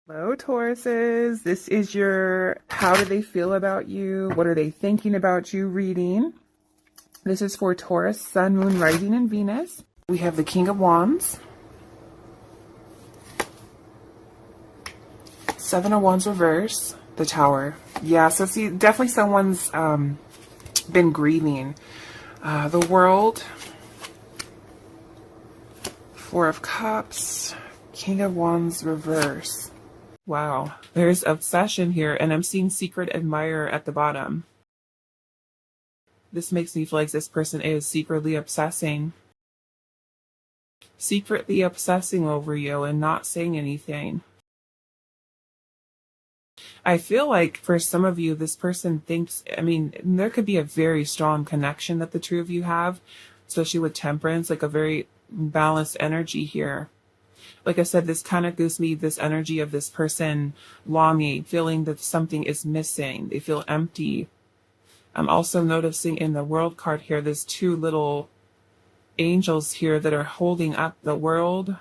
Hello, Tauruses. This is your how do they feel about you? What are they thinking about you reading? This is for Taurus, Sun, Moon, Rising, and Venus. We have the King of Wands, Seven of Wands reverse, the Tower. Yeah, so see, definitely someone's been grieving. The World, Four of Cups, King of Wands reverse. Wow, there's obsession here, and I'm seeing secret admirer at the bottom. This makes me feel like this person is secretly obsessing over you and not saying anything. I feel like for some of you, this person thinks, there could be a very strong connection that the two of you have, especially with temperance, like a very balanced energy here. Like I said, this kind of gives me this energy of this person longing, feeling that something is missing. They feel empty. I'm also noticing in the World card here, there's two little angels here that are holding up the world.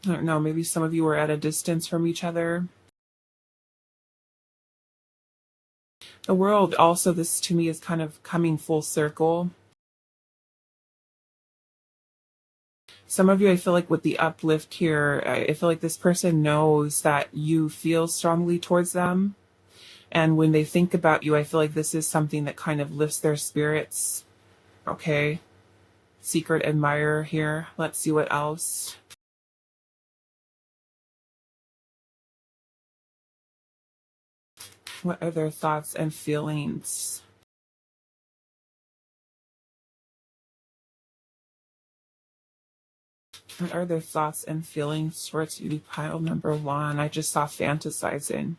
I don't know, maybe some of you are at a distance from each other. The world also, this to me is kind of coming full circle. Some of you, I feel like with the uplift here, I feel like this person knows that you feel strongly towards them. And when they think about you, I feel like this is something that kind of lifts their spirits. Okay. Secret admirer here. Let's see what else. What are their thoughts and feelings? What are their thoughts and feelings towards you? Pile number one. I just saw fantasizing.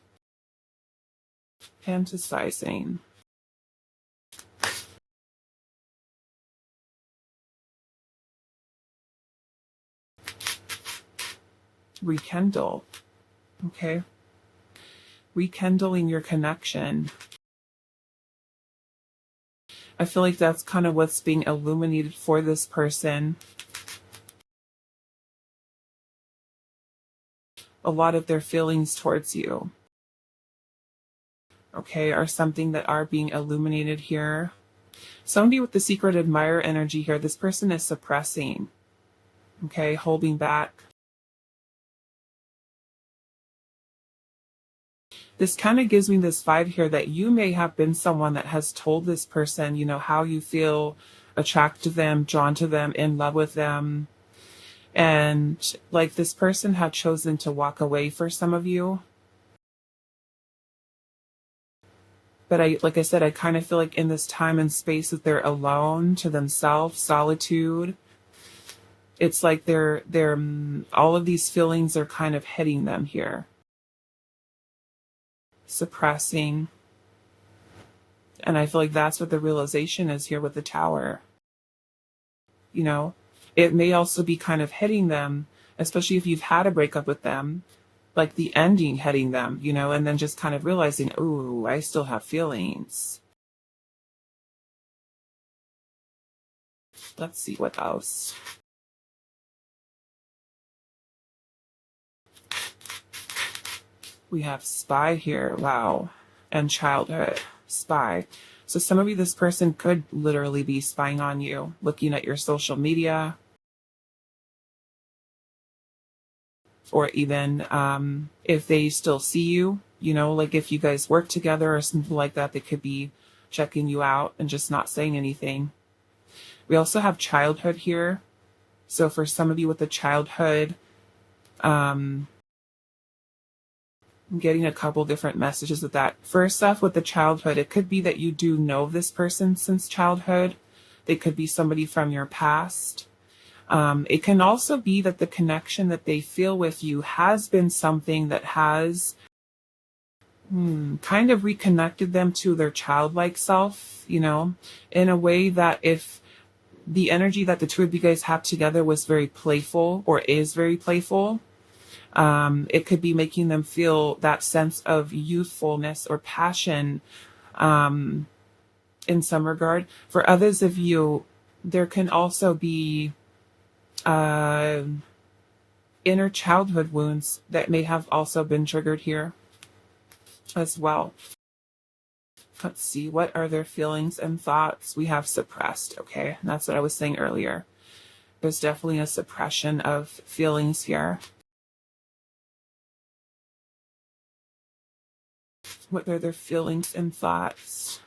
Fantasizing. Rekindle. Okay. Rekindling your connection. I feel like that's kind of what's being illuminated for this person. A lot of their feelings towards you, okay, are something that are being illuminated here. Somebody with the secret admirer energy here, this person is suppressing, okay, holding back. This kind of gives me this vibe here that you may have been someone that has told this person, how you feel attracted to them, drawn to them, in love with them. And like this person had chosen to walk away for some of you. But like I said, I kind of feel like in this time and space that they're alone to themselves, solitude. It's like they're all of these feelings are kind of hitting them here. Suppressing. And I feel like that's what the realization is here with the Tower. It may also be kind of hitting them, especially if you've had a breakup with them, like the ending hitting them, and then just kind of realizing, ooh, I still have feelings. Let's see what else. We have spy here, wow, and childhood, spy. So some of you, this person could literally be spying on you, looking at your social media, or even if they still see you, like if you guys work together or something like that, they could be checking you out and just not saying anything. We also have childhood here. So for some of you with the childhood, I'm getting a couple different messages with that. First off, with the childhood, it could be that you do know this person since childhood. They could be somebody from your past. It can also be that the connection that they feel with you has been something that has kind of reconnected them to their childlike self, in a way that if the energy that the two of you guys have together was very playful or is very playful, it could be making them feel that sense of youthfulness or passion in some regard. For others of you, there can also be uh, inner childhood wounds that may have also been triggered here as well. Let's see, what are their feelings and thoughts? We have suppressed, okay? And that's what I was saying earlier. There's definitely a suppression of feelings here. What are their feelings and thoughts?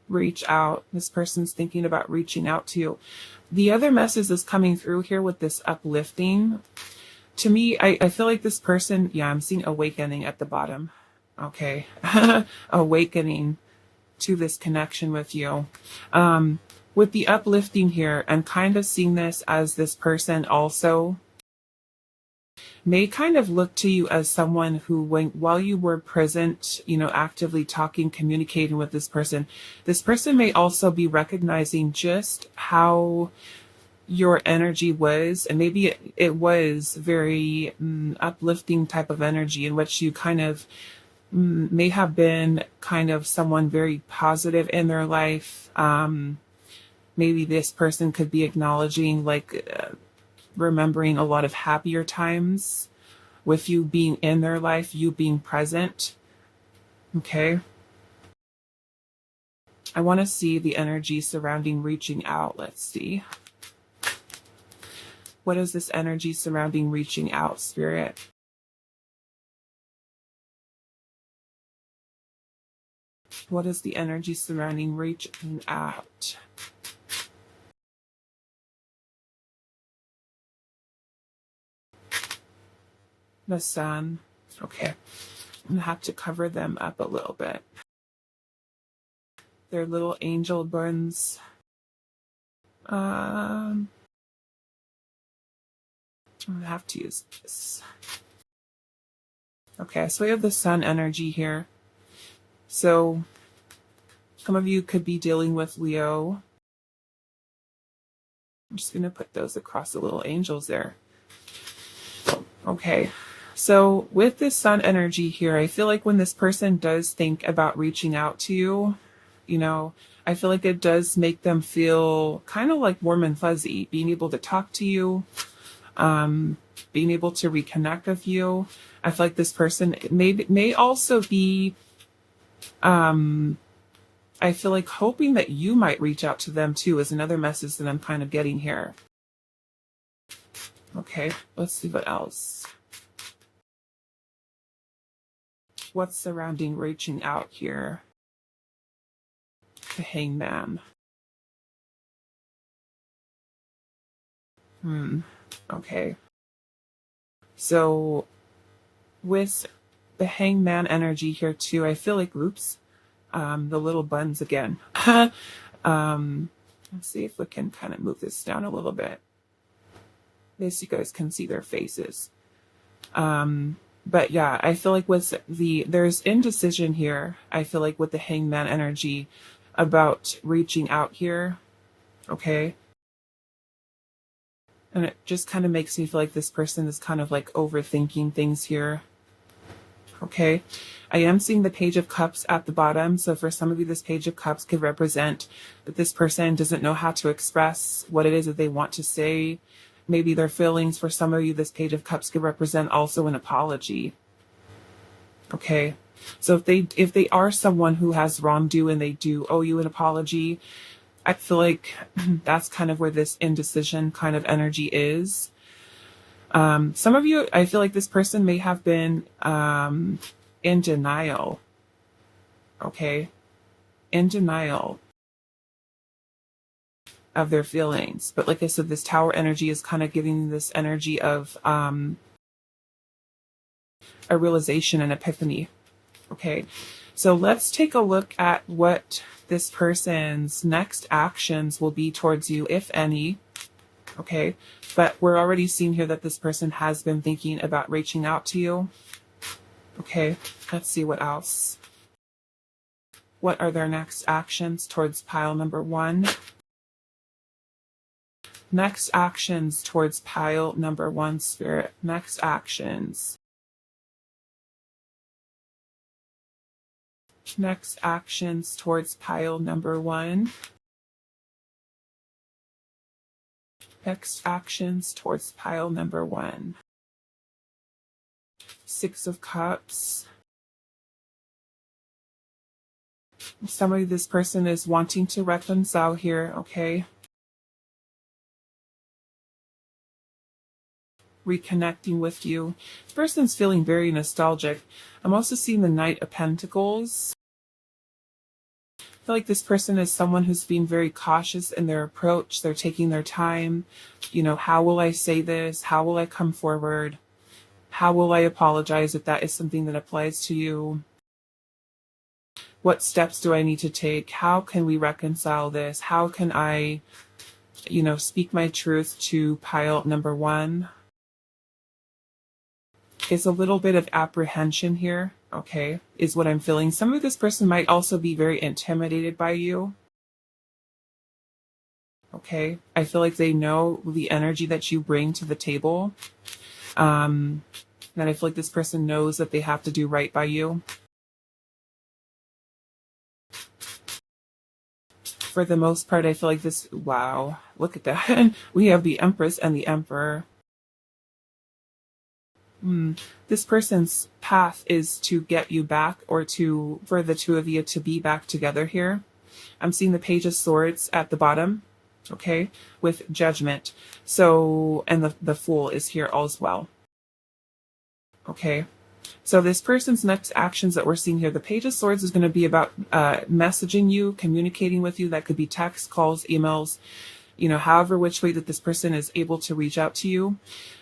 Reach out. This person's thinking about reaching out to you. The other message is coming through here with this uplifting. To me, I feel like this person, yeah, I'm seeing awakening at the bottom. Okay. Awakening to this connection with you. With the uplifting here, I'm kind of seeing this as this person also may kind of look to you as someone who, while you were present, actively talking, communicating with this person may also be recognizing just how your energy was, and maybe it was very uplifting type of energy in which you kind of may have been kind of someone very positive in their life. Maybe this person could be acknowledging remembering a lot of happier times with you being in their life, you being present. Okay. I want to see the energy surrounding reaching out. Let's see. What is this energy surrounding reaching out, Spirit? What is the energy surrounding reaching out? The sun. Okay. I'm going to have to cover them up a little bit. They're little angel buns. I'm going to have to use this. Okay, so we have the sun energy here. So some of you could be dealing with Leo. I'm just going to put those across the little angels there. Okay, so with this sun energy here, I feel like when this person does think about reaching out to you, I feel like it does make them feel kind of like warm and fuzzy, being able to talk to you, being able to reconnect with you. I feel like this person may also be, I feel like hoping that you might reach out to them too is another message that I'm kind of getting here. Okay, let's see what else. What's surrounding reaching out here? The Hangman. Okay. So with the Hangman energy here too, I feel like, oops, the little buns again. Let's see if we can kind of move this down a little bit. This you guys can see their faces. But yeah, I feel like there's indecision here. I feel like with the Hangman energy about reaching out here. Okay. And it just kind of makes me feel like this person is kind of like overthinking things here. Okay. I am seeing the Page of Cups at the bottom. So for some of you, this Page of Cups could represent that this person doesn't know how to express what it is that they want to say. Maybe their feelings. For some of you, this Page of Cups could represent also an apology. Okay. So if they are someone who has wronged and they do owe you an apology, I feel like that's kind of where this indecision kind of energy is. Some of you, I feel like this person may have been in denial. Okay. In denial of their feelings. But like I said, this Tower energy is kind of giving this energy of a realization and epiphany. Okay. So let's take a look at what this person's next actions will be towards you, if any. Okay. But we're already seeing here that this person has been thinking about reaching out to you. Okay. Let's see what else. What are their next actions towards pile number 1? Next actions towards pile number 1, Spirit. Next actions. Next actions towards pile number 1. Next actions towards pile number 1. 6 of Cups. Somebody, this person is wanting to reconcile here, okay? Reconnecting with you. This person's feeling very nostalgic. I'm also seeing the Knight of Pentacles. I feel like this person is someone who's being very cautious in their approach. They're taking their time. You know, how will I say this? How will I come forward? How will I apologize if that is something that applies to you? What steps do I need to take? How can we reconcile this? How can I, you know, speak my truth to pile number 1? It's a little bit of apprehension here, okay, is what I'm feeling. Some of this person might also be very intimidated by you. Okay, I feel like they know the energy that you bring to the table. And I feel like this person knows that they have to do right by you. For the most part, I feel like this, wow, look at that. We have the Empress and the Emperor. This person's path is to get you back, or for the two of you to be back together here. I'm seeing the Page of Swords at the bottom, okay, with Judgment. So, and the Fool is here as well. Okay, so this person's next actions that we're seeing here, the Page of Swords is going to be about messaging you, communicating with you. That could be text, calls, emails, you know, however which way that this person is able to reach out to you.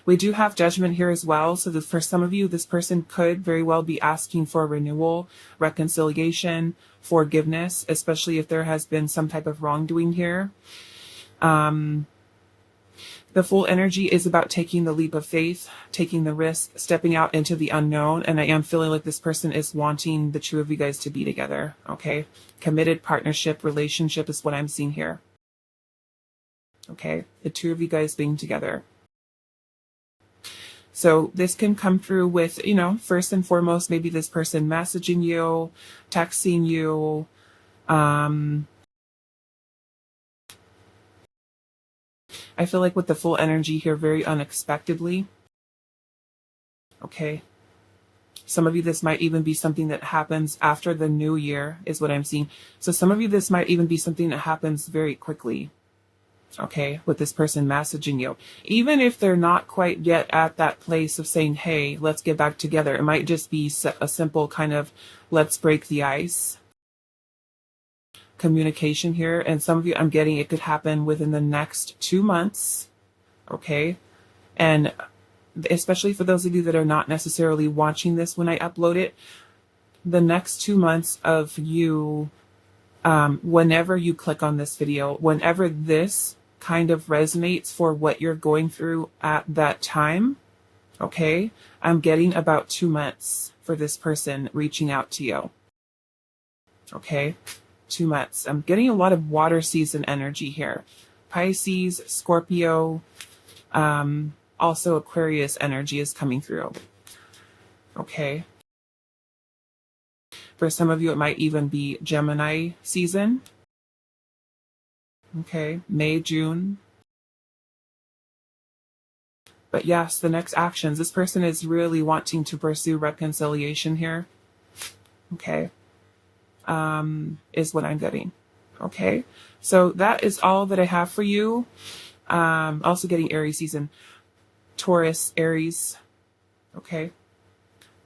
We do have Judgment here as well. So that for some of you, this person could very well be asking for renewal, reconciliation, forgiveness, especially if there has been some type of wrongdoing here. The Full energy is about taking the leap of faith, taking the risk, stepping out into the unknown. And I am feeling like this person is wanting the two of you guys to be together. Okay. Committed partnership, relationship is what I'm seeing here. Okay. The two of you guys being together. So this can come through with, you know, first and foremost, maybe this person messaging you, texting you, I feel like with the Full energy here, very unexpectedly. Okay. Some of you, this might even be something that happens after the new year, is what I'm seeing. So some of you, this might even be something that happens very quickly. Okay, with this person messaging you. Even if they're not quite yet at that place of saying, hey, let's get back together. It might just be a simple kind of, let's break the ice communication here. And some of you, I'm getting it could happen within the next 2 months. Okay. And especially for those of you that are not necessarily watching this when I upload it, the next 2 months of you, whenever you click on this video, whenever this kind of resonates for what you're going through at that time, okay, I'm getting about 2 months for this person reaching out to you. Okay, 2 months. I'm getting a lot of water season energy here. Pisces, Scorpio, also Aquarius energy is coming through. Okay. For some of you, it might even be Gemini season. Okay, May, June. But yes, the next actions. This person is really wanting to pursue reconciliation here. Okay. Is what I'm getting. Okay. So that is all that I have for you. Also getting Aries season. Taurus, Aries. Okay.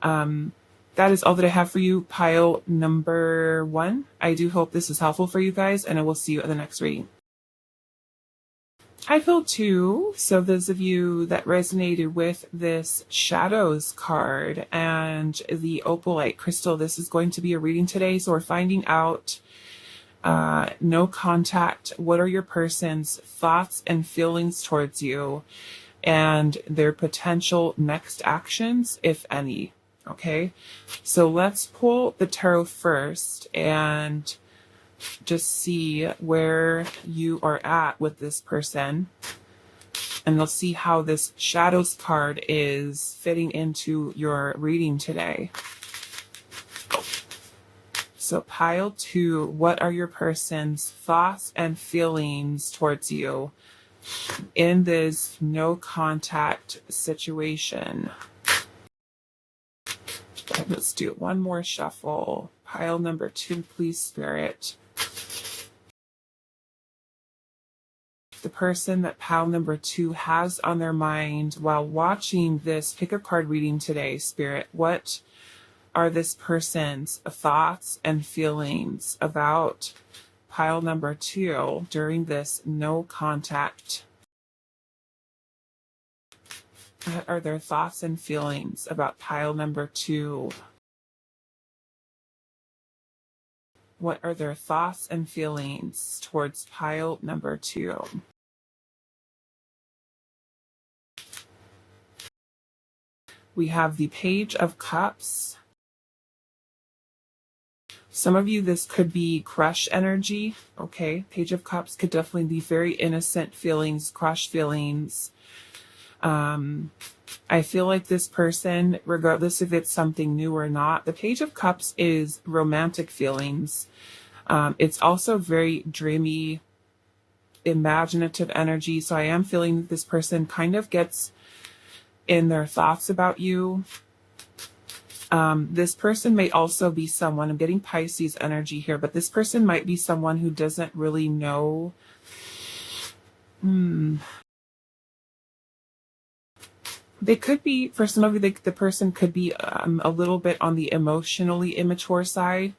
That is all that I have for you, pile number 1. I do hope this is helpful for you guys, and I will see you at the next reading. I feel too, so those of you that resonated with this Shadows card and the opalite crystal, this is going to be a reading today. So we're finding out no contact. What are your person's thoughts and feelings towards you and their potential next actions, if any? Okay, so let's pull the tarot first and just see where you are at with this person. And you'll see how this shadows card is fitting into your reading today. So pile 2, what are your person's thoughts and feelings towards you in this no contact situation? Let's do one more shuffle. Pile number 2, please, Spirit. The person that pile number 2 has on their mind while watching this pick a card reading today, Spirit, what are this person's thoughts and feelings about pile number 2 during this no contact? What are their thoughts and feelings about pile number 2? What are their thoughts and feelings towards pile number 2? We have the Page of Cups. Some of you, this could be crush energy. Okay, Page of Cups could definitely be very innocent feelings, crush feelings. I feel like this person, regardless if it's something new or not, the Page of Cups is romantic feelings. It's also very dreamy, imaginative energy. So I am feeling that this person kind of gets in their thoughts about you. This person may also be someone, I'm getting Pisces energy here, but this person might be someone who doesn't really know. They could be, for some of you, the person could be a little bit on the emotionally immature side.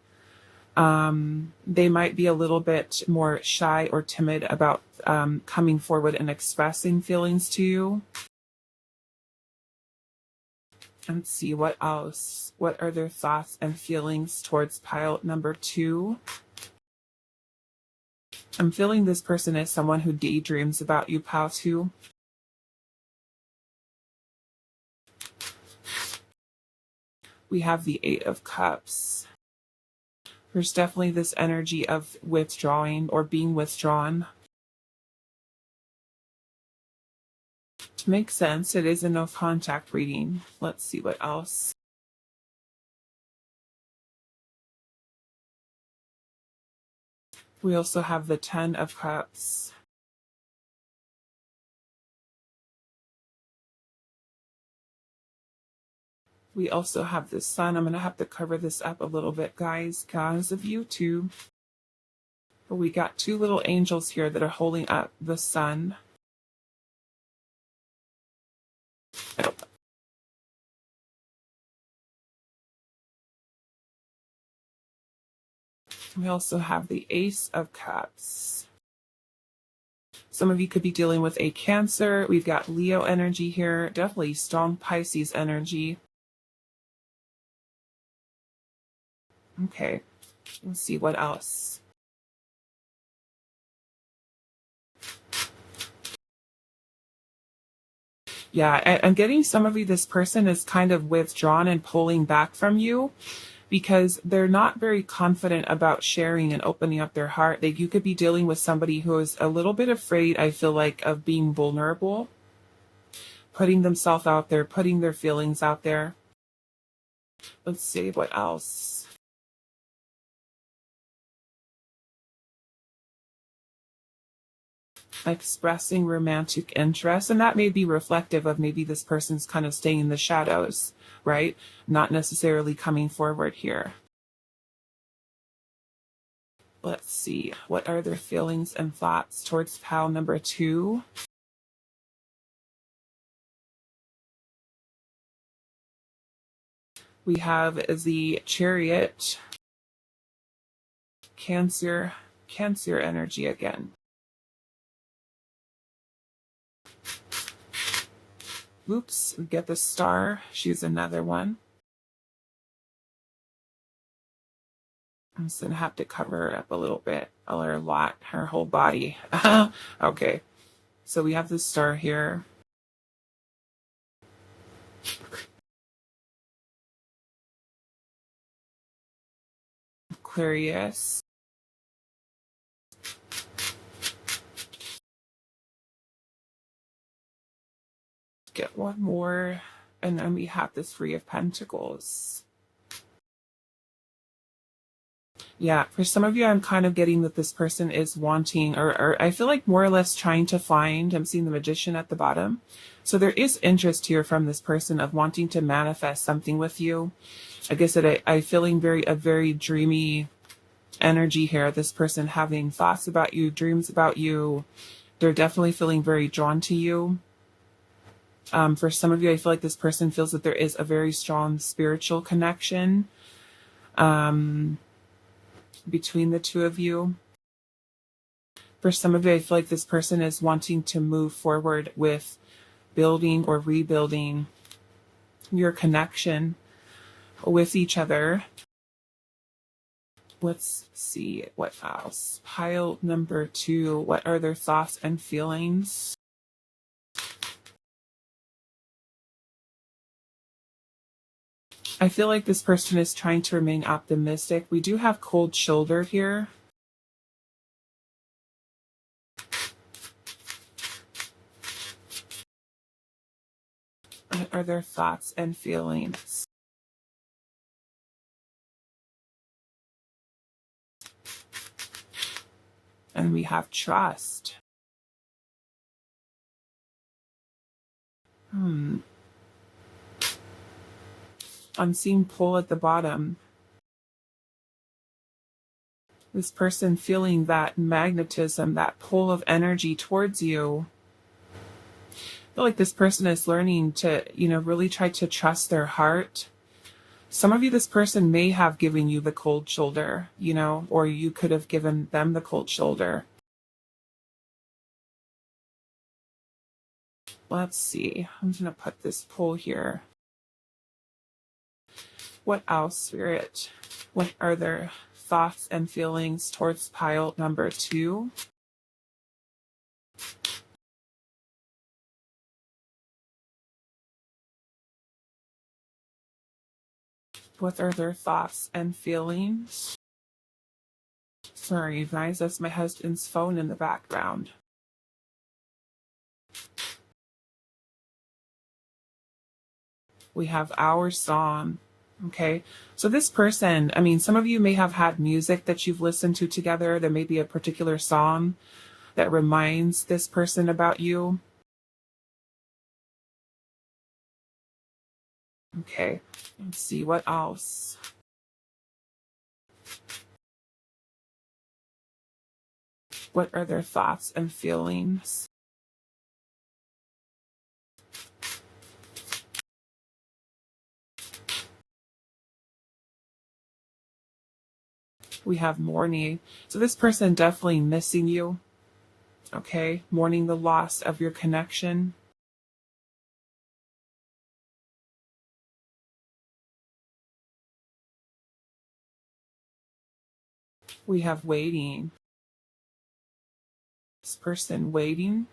They might be a little bit more shy or timid about coming forward and expressing feelings to you. Let's see, what else? What are their thoughts and feelings towards pile number 2? I'm feeling this person is someone who daydreams about you, pile 2. We have the 8 of Cups. There's definitely this energy of withdrawing or being withdrawn. To make sense, it is a no contact reading. Let's see what else. We also have the 10 of Cups. We also have the Sun. I'm going to have to cover this up a little bit, guys, because of YouTube. But we got 2 little angels here that are holding up the Sun. We also have the Ace of Cups. Some of you could be dealing with a Cancer. We've got Leo energy here. Definitely strong Pisces energy. Okay, let's see what else. Yeah, I'm getting some of you, this person is kind of withdrawn and pulling back from you because they're not very confident about sharing and opening up their heart. You could be dealing with somebody who is a little bit afraid, I feel like, of being vulnerable, putting themselves out there, putting their feelings out there. Let's see what else. Expressing romantic interest, and that may be reflective of maybe this person's kind of staying in the shadows, right? Not necessarily coming forward here. Let's see, what are their feelings and thoughts towards pile number 2? We have the Chariot, Cancer energy again. Oops, get the Star. She's another one. I'm just gonna have to cover her up a little bit, or a lot, her whole body. Okay, so we have the Star here. AquariAus. get one more. And then we have this Three of Pentacles. Yeah, for some of you, I'm kind of getting that this person is wanting, or I feel like more or less trying to find, I'm seeing the Magician at the bottom. So there is interest here from this person of wanting to manifest something with you. Like I said, I'm feeling a very dreamy energy here. This person having thoughts about you, dreams about you. They're definitely feeling very drawn to you. For some of you, I feel like this person feels that there is a very strong spiritual connection between the two of you. For some of you, I feel like this person is wanting to move forward with building or rebuilding your connection with each other. Let's see what else. Pile number 2. What are their thoughts and feelings? I feel like this person is trying to remain optimistic. We do have cold shoulder here. What are their thoughts and feelings? And we have trust. Unseen pull at the bottom. This person feeling that magnetism, that pull of energy towards you. I feel like this person is learning to, really try to trust their heart. Some of you, this person may have given you the cold shoulder, or you could have given them the cold shoulder. Let's see. I'm going to put this pull here. What else, Spirit? What are their thoughts and feelings towards pile number 2? What are their thoughts and feelings? Sorry, you guys, that's my husband's phone in the background. We have our song. Okay, so this person, some of you may have had music that you've listened to together. There may be a particular song that reminds this person about you. Okay, let's see what else. What are their thoughts and feelings? We have mourning. So this person definitely missing you. Okay, mourning the loss of your connection. We have waiting. This person waiting.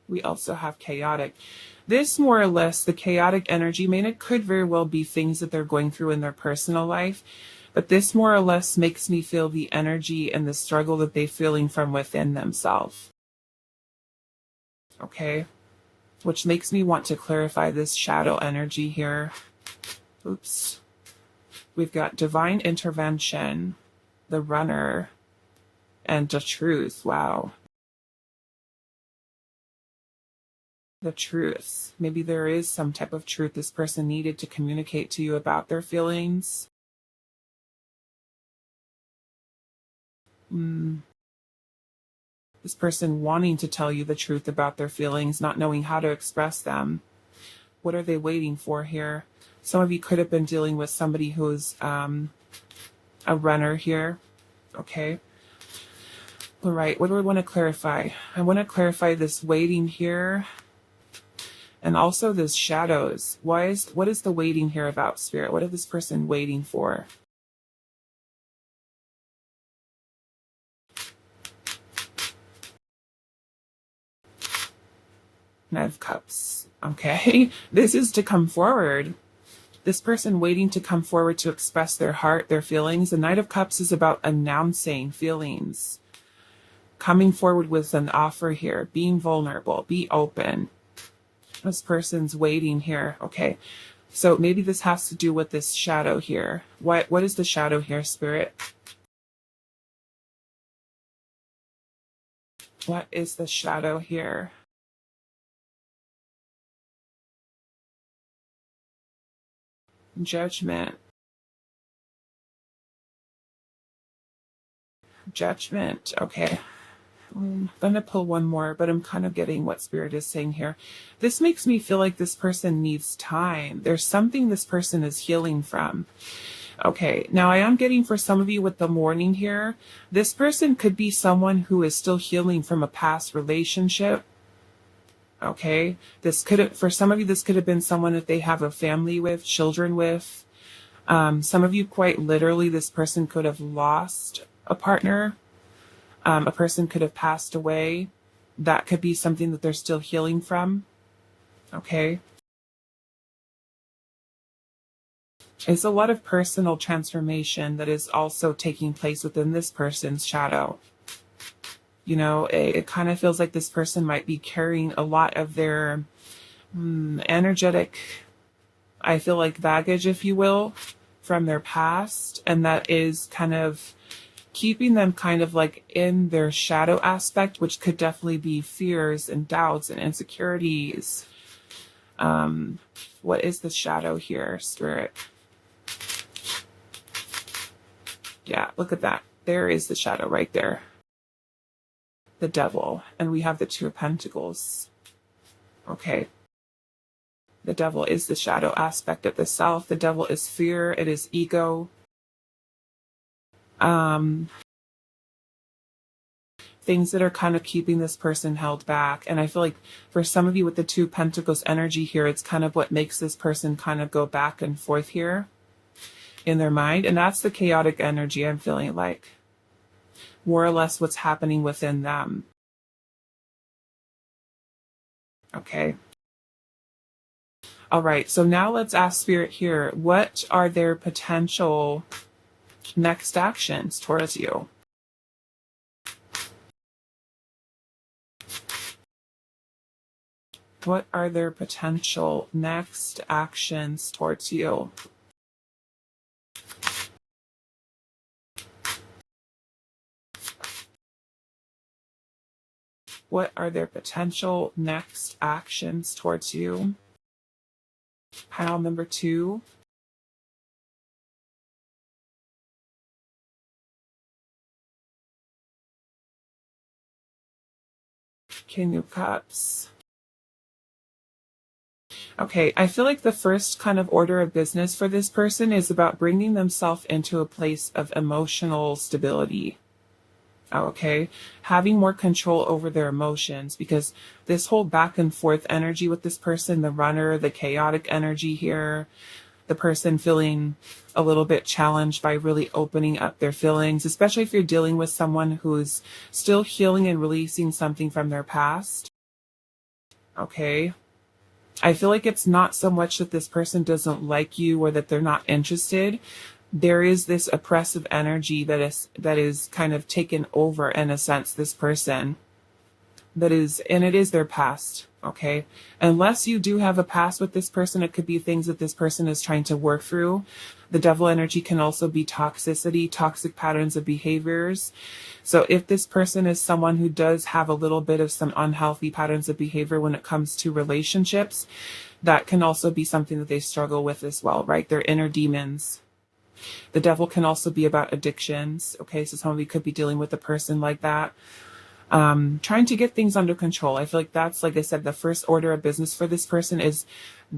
We also have chaotic. This more or less, the chaotic energy, it could very well be things that they're going through in their personal life, but this more or less makes me feel the energy and the struggle that they're feeling from within themselves. Okay, which makes me want to clarify this shadow energy here. Oops. We've got divine intervention, the runner, and the truth. Wow. The truth. Maybe there is some type of truth this person needed to communicate to you about their feelings. This person wanting to tell you the truth about their feelings, not knowing how to express them. What are they waiting for here? Some of you could have been dealing with somebody who's a runner here. Okay. All right. What do I want to clarify? I want to clarify this waiting here. And also this shadows. What is the waiting here about, Spirit? What is this person waiting for? Knight of Cups. Okay. This is to come forward. This person waiting to come forward to express their heart, their feelings. The Knight of Cups is about announcing feelings. coming forward with an offer here, being vulnerable, be open. This person's waiting here. Okay. So maybe this has to do with this shadow here. What is the shadow here, Spirit? What is the shadow here? Judgment. Judgment. Okay. I'm going to pull one more, but I'm kind of getting what Spirit is saying here. This makes me feel like this person needs time. There's something this person is healing from. Okay, now I am getting for some of you with the morning here, this person could be someone who is still healing from a past relationship. Okay, this could have, for some of you, this could have been someone that they have a family with, children with. Some of you, quite literally, this person could have lost a partner. A person could have passed away. That could be something that they're still healing from. Okay. It's a lot of personal transformation that is also taking place within this person's shadow. You know, it kind of feels like this person might be carrying a lot of their energetic, I feel like, baggage, if you will, from their past. And that is kind of keeping them kind of like in their shadow aspect, which could definitely be fears and doubts and insecurities. What is the shadow here, Spirit? Yeah, look at that. There is the shadow right there. The devil. And we have the Two of Pentacles. Okay. The devil is the shadow aspect of the self. The devil is fear. It is ego. Things that are kind of keeping this person held back. And I feel like for some of you with the Two of Pentacles energy here, it's kind of what makes this person kind of go back and forth here in their mind. And that's the chaotic energy I'm feeling like. More or less what's happening within them. Okay. All right. So now let's ask Spirit here, what are their potential next actions towards you? What are their potential next actions towards you? What are their potential next actions towards you? Pile number 2. King of Cups. Okay, I feel like the first kind of order of business for this person is about bringing themselves into a place of emotional stability. Okay, having more control over their emotions, because this whole back and forth energy with this person, the runner, the chaotic energy here, the person feeling a little bit challenged by really opening up their feelings, especially if you're dealing with someone who's still healing and releasing something from their past. Okay. I feel like it's not so much that this person doesn't like you or that they're not interested. There is this oppressive energy that is kind of taken over, in a sense, this person. And it is their past. Okay. Unless you do have a past with this person, it could be things that this person is trying to work through. The devil energy can also be toxicity, toxic patterns of behaviors. So if this person is someone who does have a little bit of some unhealthy patterns of behavior when it comes to relationships, that can also be something that they struggle with as well, right? Their inner demons. The devil can also be about addictions. Okay, so some of you could be dealing with a person like that. Trying to get things under control. I feel like that's, like I said, the first order of business for this person is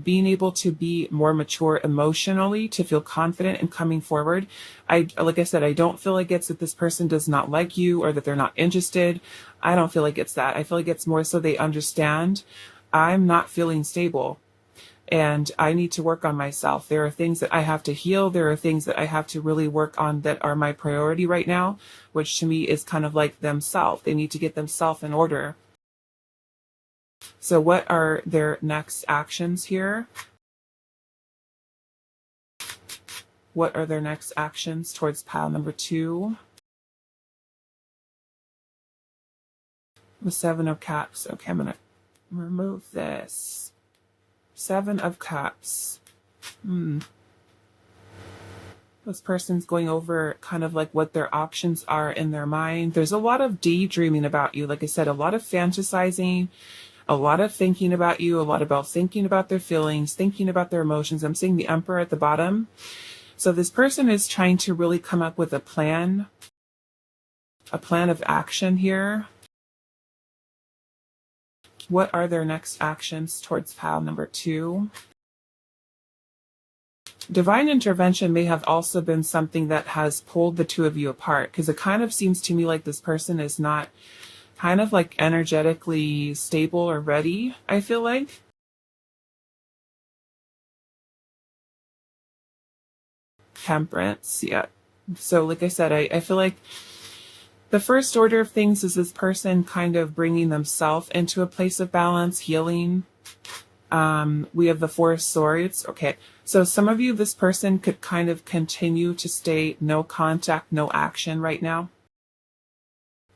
being able to be more mature emotionally, to feel confident in coming forward. Like I said, I don't feel like it's that this person does not like you or that they're not interested. I don't feel like it's that. I feel like it's more so they understand I'm not feeling stable. And I need to work on myself. There are things that I have to heal. There are things that I have to really work on that are my priority right now, which to me is kind of like themselves. They need to get themselves in order. So what are their next actions here? What are their next actions towards pile number 2? The Seven of Cups. Okay, I'm going to remove this. Seven of Cups. This person's going over kind of like what their options are in their mind. There's a lot of daydreaming about you. Like I said, a lot of fantasizing, a lot of thinking about you, a lot about thinking about their feelings, thinking about their emotions. I'm seeing the Emperor at the bottom. So this person is trying to really come up with a plan of action here. What are their next actions towards pile number 2? Divine intervention may have also been something that has pulled the two of you apart, because it kind of seems to me like this person is not kind of like energetically stable or ready, I feel like. Temperance, yeah. So like I said, I feel like the first order of things is this person kind of bringing themselves into a place of balance, healing. We have the Four of Swords. Okay, so some of you, this person could kind of continue to stay no contact, no action right now.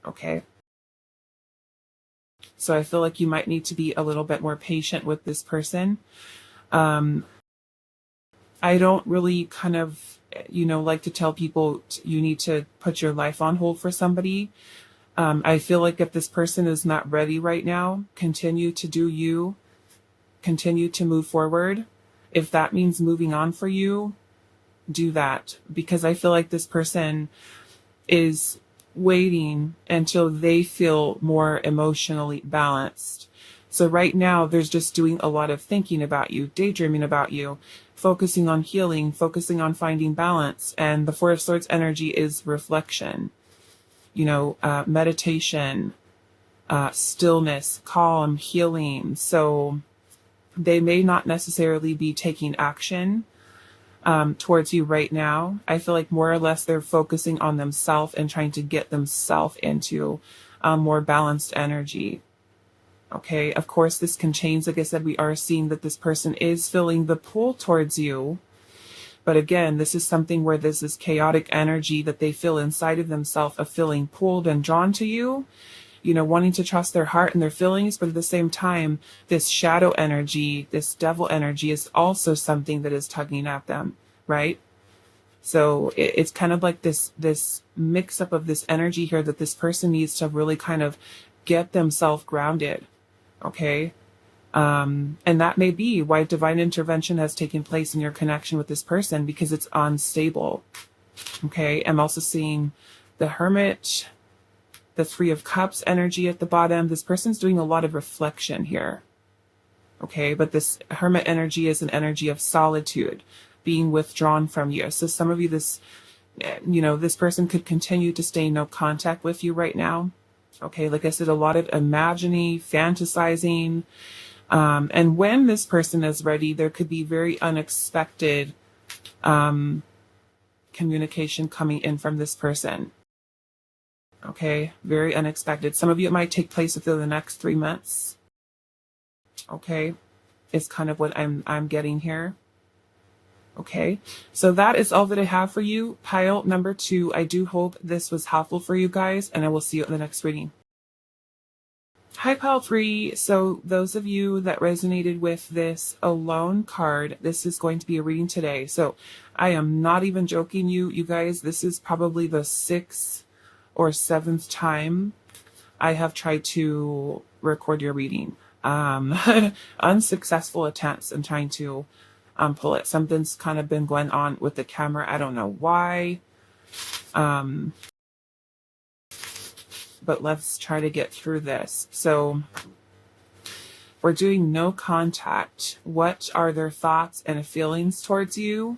Okay. So I feel like you might need to be a little bit more patient with this person. I don't really kind of, like to tell people you need to put your life on hold for somebody. I feel like if this person is not ready right now, continue to do you. Continue to move forward. If that means moving on for you, do that. Because I feel like this person is waiting until they feel more emotionally balanced. So right now, there's just doing a lot of thinking about you, daydreaming about you, focusing on healing, focusing on finding balance. And the Four of Swords energy is reflection, meditation, stillness, calm, healing. So they may not necessarily be taking action towards you right now. I feel like more or less they're focusing on themselves and trying to get themselves into more balanced energy. Okay, of course, this can change. Like I said, we are seeing that this person is feeling the pull towards you. But again, this is something where there's this chaotic energy that they feel inside of themselves of feeling pulled and drawn to you. Wanting to trust their heart and their feelings, but at the same time, this shadow energy, this devil energy is also something that is tugging at them, right? So it's kind of like this mix up of this energy here that this person needs to really kind of get themselves grounded, okay? And that may be why divine intervention has taken place in your connection with this person, because it's unstable, okay? I'm also seeing the Hermit, the Three of Cups energy at the bottom. This person's doing a lot of reflection here. Okay, but this Hermit energy is an energy of solitude, being withdrawn from you. So some of you, this person could continue to stay in no contact with you right now. Okay, like I said, a lot of imagining, fantasizing. And when this person is ready, there could be very unexpected communication coming in from this person. Okay, very unexpected. Some of you, it might take place within the next 3 months. Okay, is kind of what I'm getting here. Okay, so that is all that I have for you. Pile number 2. I do hope this was helpful for you guys, and I will see you in the next reading. Hi, pile 3. So those of you that resonated with this alone card, this is going to be a reading today. So I am not even joking you guys. This is probably the 6th or 7th time I have tried to record your reading. Unsuccessful attempts in trying to pull it. Something's kind of been going on with the camera. I don't know why. But let's try to get through this. So we're doing no contact. What are their thoughts and feelings towards you,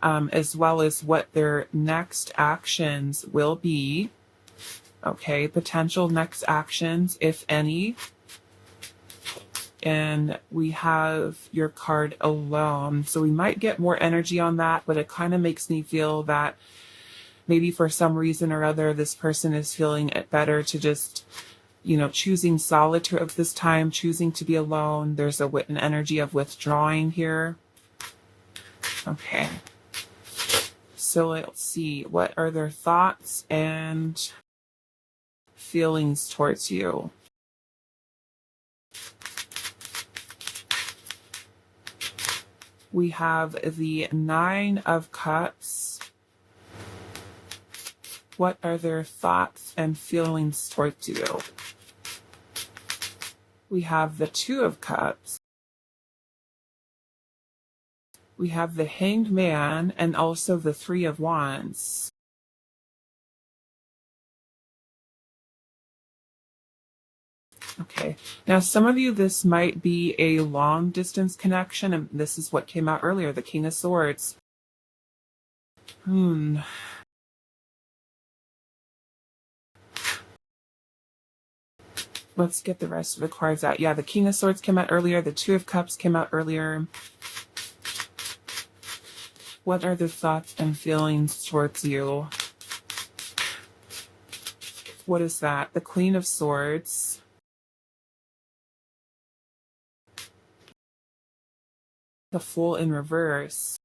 as well as what their next actions will be. Okay, potential next actions, if any. And we have your card alone. So we might get more energy on that, but it kind of makes me feel that maybe for some reason or other, this person is feeling it better to just, choosing solitude at this time, choosing to be alone. There's an energy of withdrawing here. Okay. So let's see. What are their thoughts and feelings towards you? We have the Nine of Cups. What are their thoughts and feelings towards you? We have the Two of Cups. We have the Hanged Man and also the Three of Wands. Okay, now some of you, this might be a long distance connection, and this is what came out earlier, the King of Swords. Let's get the rest of the cards out. Yeah, the King of Swords came out earlier, the Two of Cups came out earlier. What are the thoughts and feelings towards you? What is that? The Queen of Swords. The Fool in reverse.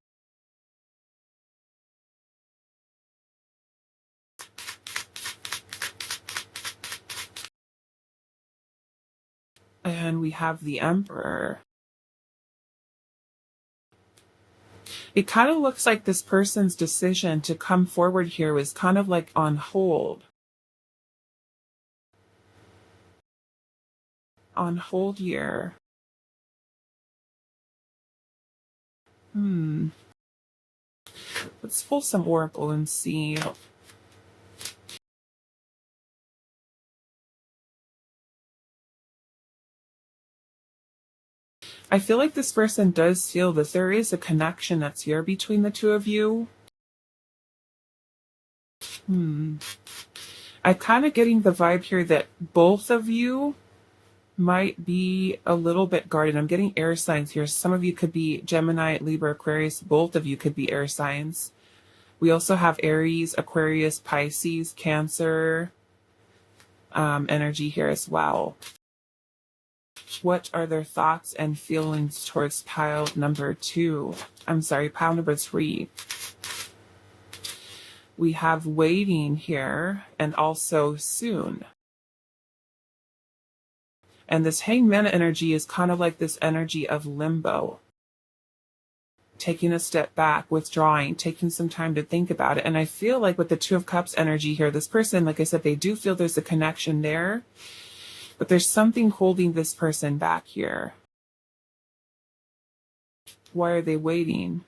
And we have the Emperor. It kind of looks like this person's decision to come forward here was kind of like on hold. On hold here. Let's pull some oracle and see. I feel like this person does feel that there is a connection that's here between the two of you. I'm kind of getting the vibe here that both of you might be a little bit guarded. I'm getting air signs here. Some of you could be Gemini, Libra, Aquarius. Both of you could be air signs. We also have Aries, Aquarius, Pisces, Cancer energy here as well. What are their thoughts and feelings towards pile number 2? I'm sorry, pile number 3. We have waiting here and also soon. And this hangman energy is kind of like this energy of limbo. Taking a step back, withdrawing, taking some time to think about it. And I feel like with the Two of Cups energy here, this person, like I said, they do feel there's a connection there. But there's something holding this person back here. Why are they waiting?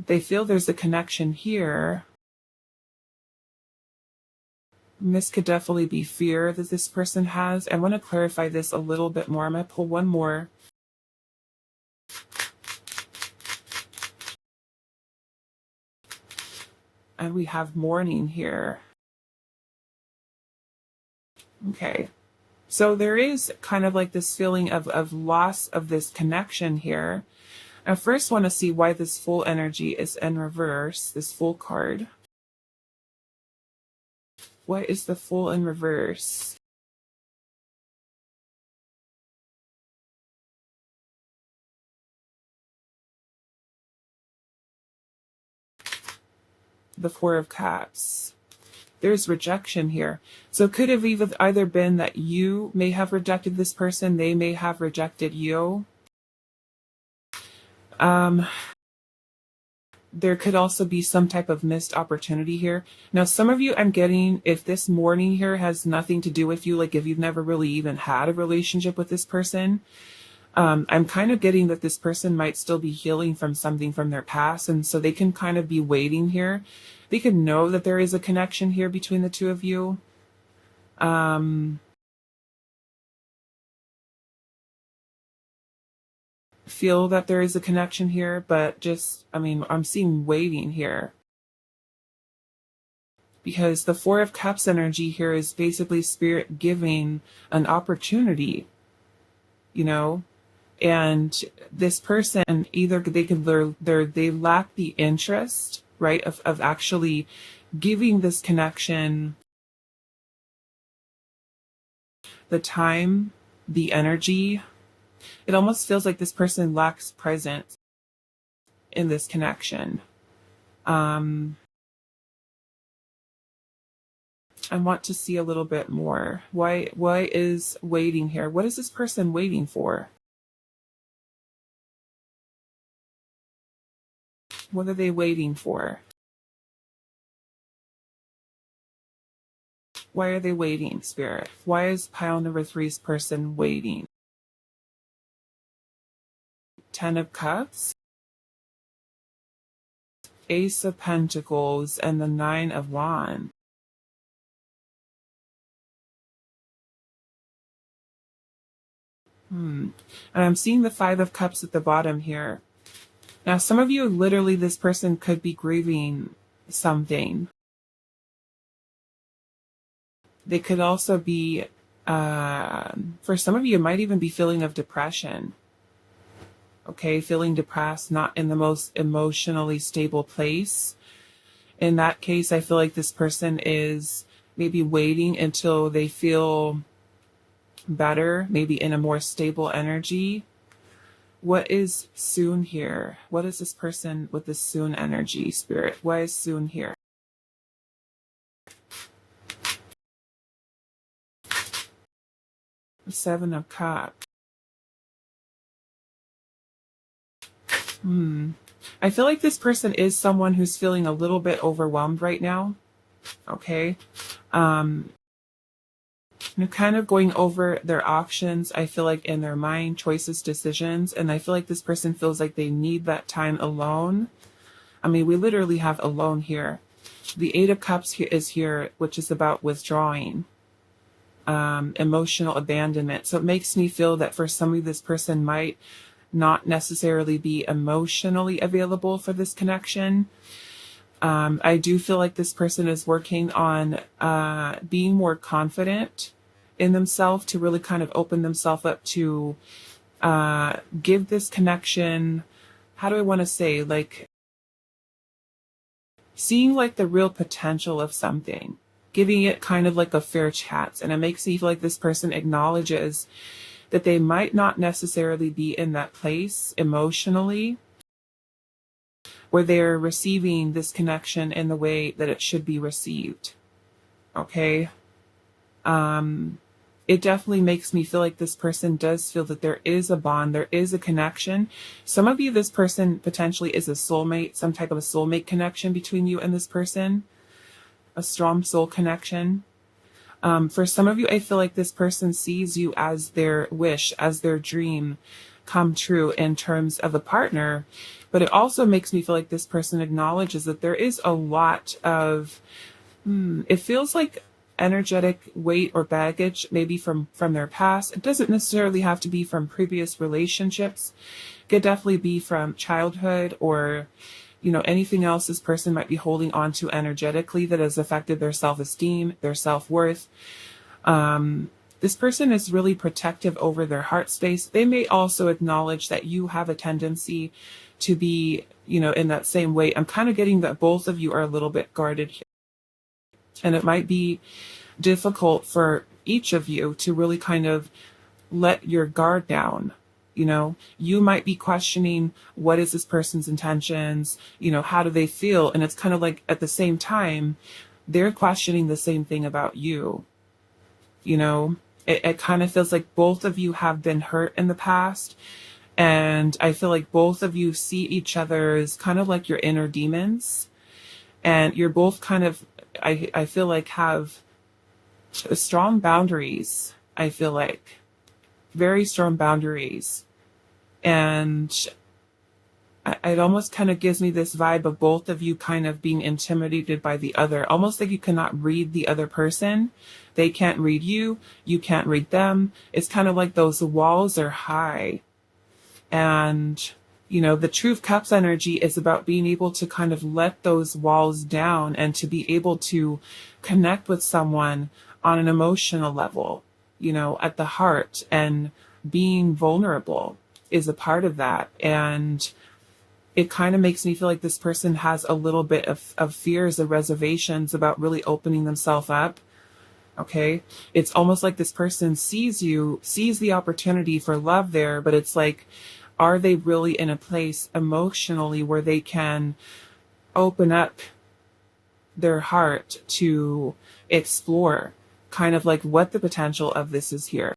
They feel there's a connection here. And this could definitely be fear that this person has. I want to clarify this a little bit more. I'm going to pull one more. And we have mourning here. Okay. So there is kind of like this feeling of loss of this connection here. I first want to see why this Fool energy is in reverse, this Fool card. What is the Fool in reverse? The Four of Cups. There's rejection here. So it could have either been that you may have rejected this person, they may have rejected you. There could also be some type of missed opportunity here. Now, some of you, I'm getting, if this mourning here has nothing to do with you, like if you've never really even had a relationship with this person, I'm kind of getting that this person might still be healing from something from their past, and so they can kind of be waiting here. They could know that there is a connection here between the two of you. Feel that there is a connection here, but just, I mean, I'm seeing waiting here. Because the Four of Cups energy here is basically spirit giving an opportunity, you know? And this person, either they lack the interest, right, of actually giving this connection the time, the energy. It almost feels like this person lacks presence in this connection. I want to see a little bit more. Why is waiting here? What is this person waiting for? What are they waiting for? Why are they waiting, Spirit? Why is pile number three's person waiting? Ten of Cups, Ace of Pentacles, and the Nine of Wands. And I'm seeing the Five of Cups at the bottom here. Now, some of you, literally, this person could be grieving something. They could also be, for some of you, it might even be feeling of depression. Okay, feeling depressed, not in the most emotionally stable place. In that case, I feel like this person is maybe waiting until they feel better, maybe in a more stable energy. What is soon here? What is this person with this soon energy, Spirit? Why is soon here? The Seven of Cups. I feel like this person is someone who's feeling a little bit overwhelmed right now. Okay. They're kind of going over their options, I feel like, in their mind, choices, decisions, and I feel like this person feels like they need that time alone. I mean, we literally have alone here. The Eight of Cups is here, which is about withdrawing, emotional abandonment. So it makes me feel that for some of this person might not necessarily be emotionally available for this connection. I do feel like this person is working on being more confident in themselves to really kind of open themselves up to give this connection, how do I want to say, like seeing like the real potential of something, giving it kind of like a fair chance. And it makes me feel like this person acknowledges that they might not necessarily be in that place emotionally where they're receiving this connection in the way that it should be received. Okay? It definitely makes me feel like this person does feel that there is a bond, there is a connection. Some of you, this person potentially is a soulmate, some type of a soulmate connection between you and this person, a strong soul connection. For some of you, I feel like this person sees you as their wish, as their dream come true in terms of a partner. But it also makes me feel like this person acknowledges that there is a lot of, it feels like energetic weight or baggage, maybe from their past. It doesn't necessarily have to be from previous relationships. It could definitely be from childhood or, you know, anything else this person might be holding on to energetically that has affected their self-esteem, their self-worth. This person is really protective over their heart space. They may also acknowledge that you have a tendency to be, you know, in that same way. I'm kind of getting that both of you are a little bit guarded here. And it might be difficult for each of you to really kind of let your guard down. You know, you might be questioning, what is this person's intentions? You know, how do they feel? And it's kind of like at the same time, they're questioning the same thing about you. You know, it kind of feels like both of you have been hurt in the past. And I feel like both of you see each other as kind of like your inner demons. And you're both kind of, I feel like, have strong boundaries. I feel like very strong boundaries. And it almost kind of gives me this vibe of both of you kind of being intimidated by the other, almost like you cannot read the other person. They can't read you. You can't read them. It's kind of like those walls are high. And, you know, the True of Cups energy is about being able to kind of let those walls down and to be able to connect with someone on an emotional level, you know, at the heart, and being vulnerable is a part of that. And it kind of makes me feel like this person has a little bit of fears or reservations about really opening themselves up. Okay. It's almost like this person sees you, sees the opportunity for love there, but it's like, are they really in a place emotionally where they can open up their heart to explore kind of like what the potential of this is here?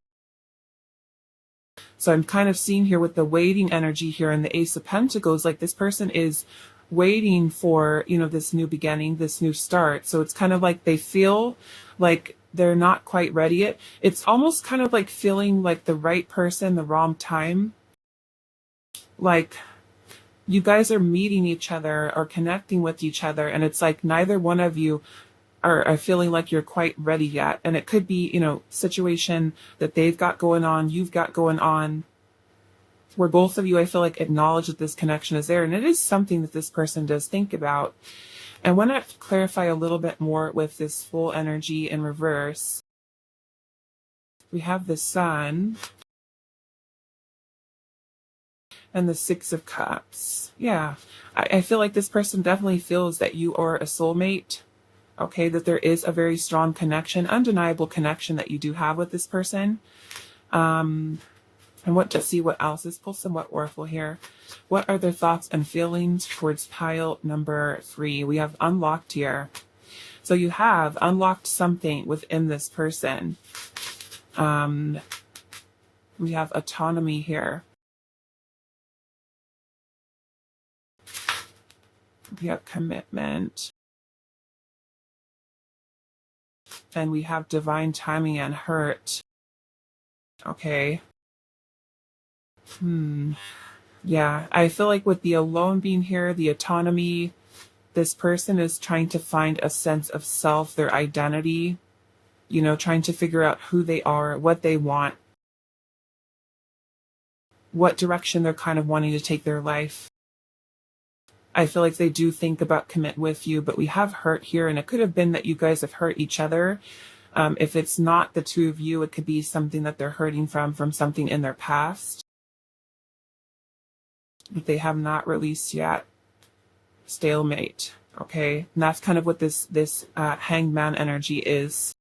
So I'm kind of seeing here with the waiting energy here and the Ace of Pentacles, like this person is waiting for, this new beginning, this new start. So it's kind of like they feel like they're not quite ready yet. It's almost kind of like feeling like the right person, the wrong time. Like you guys are meeting each other or connecting with each other, and it's like neither one of you are feeling like you're quite ready yet. And it could be, situation that they've got going on, you've got going on, where both of you, I feel like, acknowledge that this connection is there. And it is something that this person does think about. And when I clarify a little bit more with this full energy in reverse, we have the Sun and the Six of Cups. Yeah, I feel like this person definitely feels that you are a soulmate. Okay, that there is a very strong connection, undeniable connection that you do have with this person. And let's see what else is. Pull somewhat oracle here. What are their thoughts and feelings towards pile number 3? We have unlocked here. So you have unlocked something within this person. We have autonomy here. We have commitment. And we have divine timing and hurt. Okay. Yeah, I feel like with the alone being here, the autonomy, this person is trying to find a sense of self, their identity, trying to figure out who they are, what they want, what direction they're kind of wanting to take their life. I feel like they do think about commit with you, but we have hurt here, and it could have been that you guys have hurt each other. If it's not the two of you, it could be something that they're hurting from something in their past that they have not released yet. Stalemate. Okay, and that's kind of what this hanged man energy is.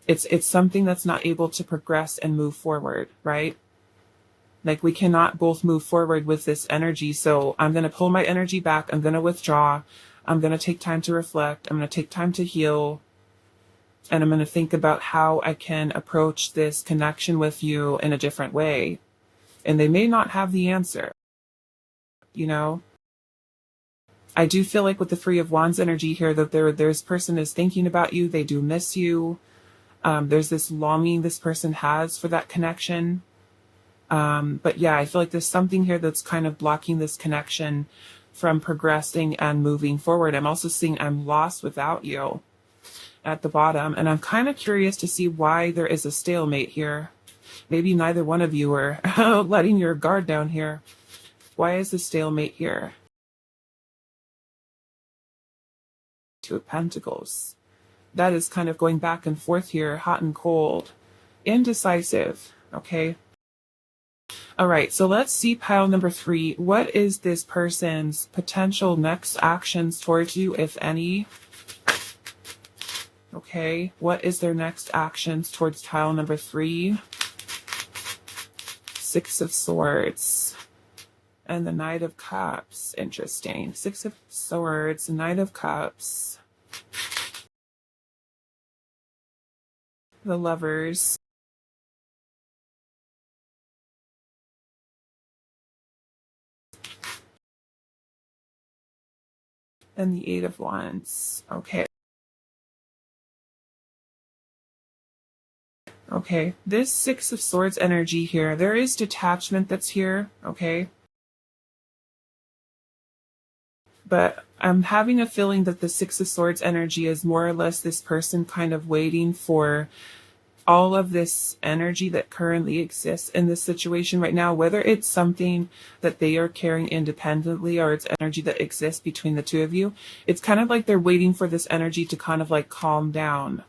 It's something that's not able to progress and move forward, right? Like we cannot both move forward with this energy. So I'm going to pull my energy back. I'm going to withdraw. I'm going to take time to reflect. I'm going to take time to heal. And I'm going to think about how I can approach this connection with you in a different way. And they may not have the answer. I do feel like with the Three of Wands energy here that there's person is thinking about you. They do miss you. There's this longing this person has for that connection. But yeah, I feel like there's something here that's kind of blocking this connection from progressing and moving forward. I'm also seeing I'm lost without you at the bottom. And I'm kind of curious to see why there is a stalemate here. Maybe neither one of you are letting your guard down here. Why is the stalemate here? Two of Pentacles. That is kind of going back and forth here, hot and cold, indecisive. Okay. All right, so let's see pile number 3. What is this person's potential next actions towards you, if any? Okay, what is their next actions towards pile number 3? Six of Swords and the Knight of Cups. Interesting. Six of Swords, Knight of Cups. The Lovers. And the Eight of Wands. Okay. Okay, this Six of Swords energy here, there is detachment that's here, okay? But I'm having a feeling that the Six of Swords energy is more or less this person kind of waiting for all of this energy that currently exists in this situation right now, whether it's something that they are carrying independently or it's energy that exists between the two of you. It's kind of like they're waiting for this energy to kind of like calm down.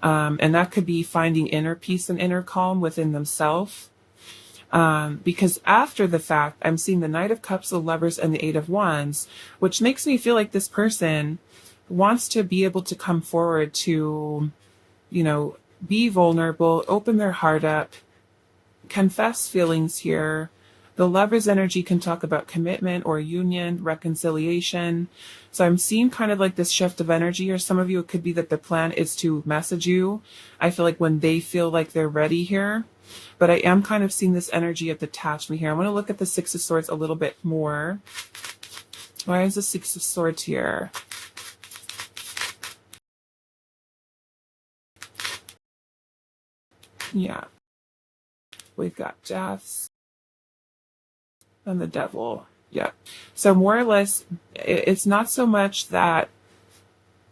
And that could be finding inner peace and inner calm within themselves. Because after the fact, I'm seeing the Knight of Cups, the Lovers, and the Eight of Wands, which makes me feel like this person wants to be able to come forward to, be vulnerable, open their heart up, confess feelings here. The Lover's energy can talk about commitment or union, reconciliation. So I'm seeing kind of like this shift of energy, or some of you, it could be that the plan is to message you. I feel like when they feel like they're ready here. But I am kind of seeing this energy of detachment here. I want to look at the Six of Swords a little bit more. Why is the Six of Swords here? Yeah. We've got deaths and the devil. Yeah. So more or less, it's not so much that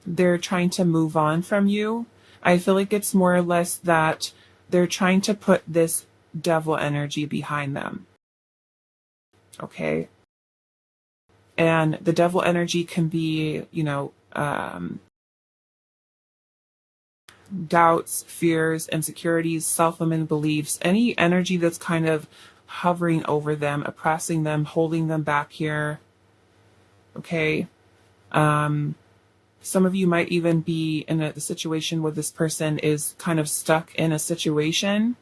they're trying to move on from you. I feel like it's more or less that they're trying to put this devil energy behind them. Okay. And the devil energy can be, doubts, fears, insecurities, self-limiting beliefs, any energy that's kind of hovering over them, oppressing them, holding them back here. Okay. Some of you might even be in a situation where this person is kind of stuck in a situation,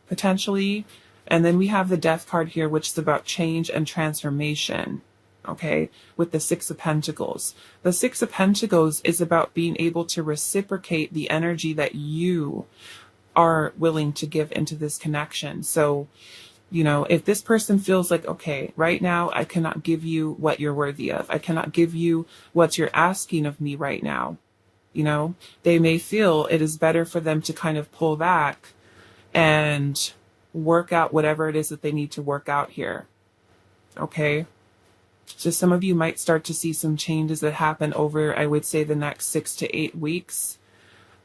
potentially. And then we have the Death card here, which is about change and transformation. Okay, with the Six of Pentacles. The Six of Pentacles is about being able to reciprocate the energy that you are willing to give into this connection. So, if this person feels like, okay, right now I cannot give you what you're worthy of. I cannot give you what you're asking of me right now. They may feel it is better for them to kind of pull back and work out whatever it is that they need to work out here. Okay. So some of you might start to see some changes that happen over, I would say, the next 6 to 8 weeks,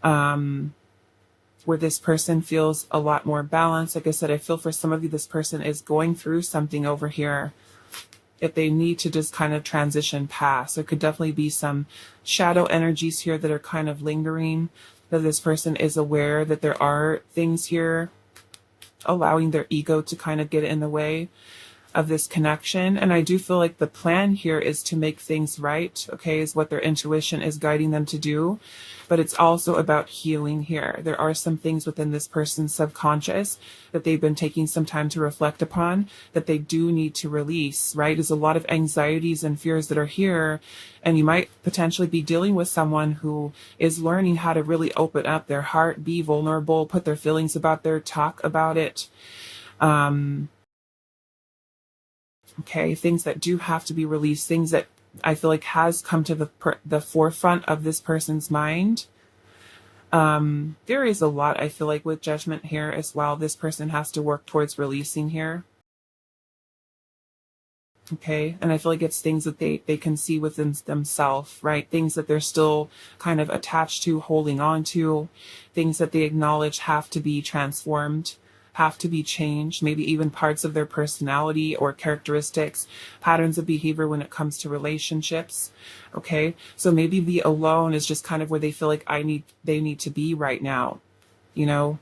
where this person feels a lot more balanced. Like I said, I feel for some of you, this person is going through something over here that they need to just kind of transition past. There could definitely be some shadow energies here that are kind of lingering, that this person is aware that there are things here allowing their ego to kind of get in the way of this connection. And I do feel like the plan here is to make things right, okay, is what their intuition is guiding them to do. But it's also about healing here. There are some things within this person's subconscious that they've been taking some time to reflect upon that they do need to release, right? There's a lot of anxieties and fears that are here, and you might potentially be dealing with someone who is learning how to really open up their heart, be vulnerable, put their feelings about there, talk about it. Okay, things that do have to be released, things that I feel like has come to the forefront of this person's mind. There is a lot, I feel like, with Judgment here as well. This person has to work towards releasing here. Okay, and I feel like it's things that they can see within themselves, right? Things that they're still kind of attached to, holding on to, things that they acknowledge have to be transformed, have to be changed, maybe even parts of their personality or characteristics, patterns of behavior when it comes to relationships. Okay, so maybe the alone is just kind of where they feel like they need to be right now, is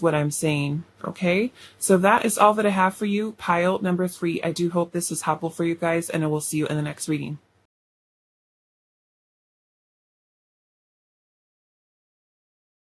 what I'm saying. Okay, so that is all that I have for you. Pile number 3. I do hope this is helpful for you guys, and I will see you in the next reading.